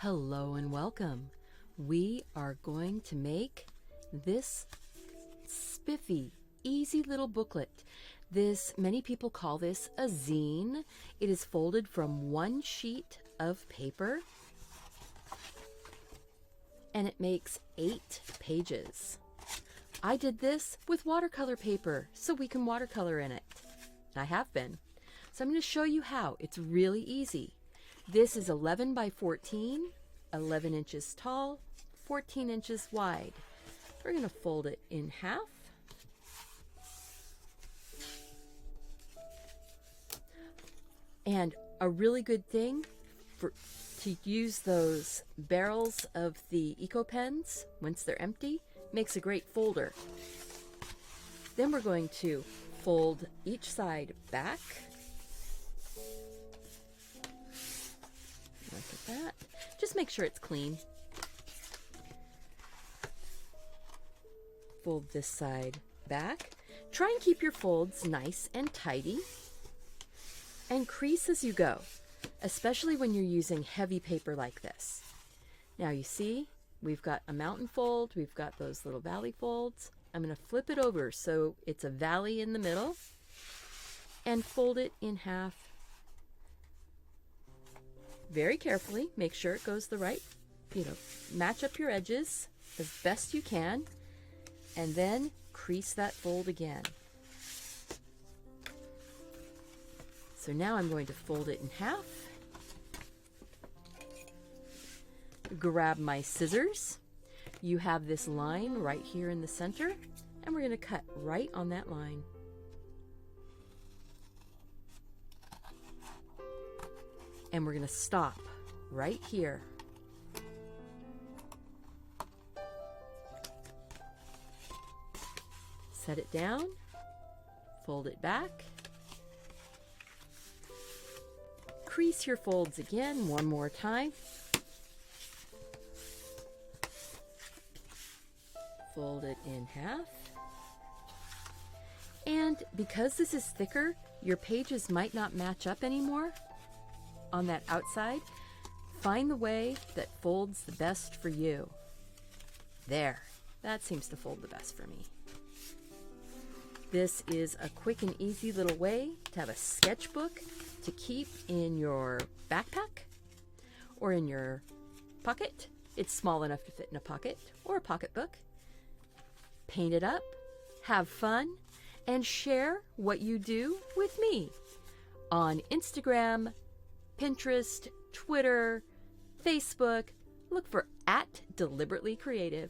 Hello and welcome. We are going to make this spiffy, easy little booklet. Many people call this a zine. It is folded from one sheet of paper and it makes 8 pages. I did this with watercolor paper so we can watercolor in it. I have been. So I'm going to show you how. It's really easy. This is 11 by 14, 11 inches tall, 14 inches wide. We're going to fold it in half. And a really good thing to use those barrels of the Eco Pens once they're empty makes a great folder. Then we're going to fold each side back. Look at that. Just make sure it's clean. Fold this side back. Try and keep your folds nice and tidy. And crease as you go, especially when you're using heavy paper like this. Now you see, we've got a mountain fold, we've got those little valley folds. I'm going to flip it over so it's a valley in the middle and fold it in half. Very carefully, make sure it goes the right, match up your edges as best you can, and then crease that fold again. So now I'm going to fold it in half, grab my scissors. You have this line right here in the center, and we're going to cut right on that line. And we're going to stop right here. Set it down, fold it back. Crease your folds again one more time. Fold it in half. And because this is thicker, your pages might not match up anymore on that outside. Find the way that folds the best for you. There, that seems to fold the best for me. This is a quick and easy little way to have a sketchbook to keep in your backpack or in your pocket. It's small enough to fit in a pocket or a pocketbook. Paint it up, have fun, and share what you do with me on Instagram, Pinterest, Twitter, Facebook. Look for @deliberatelycreative.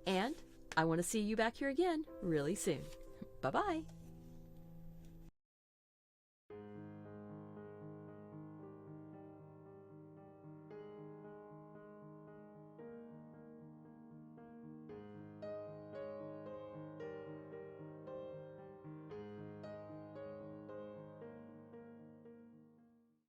And I want to see you back here again really soon. Bye-bye.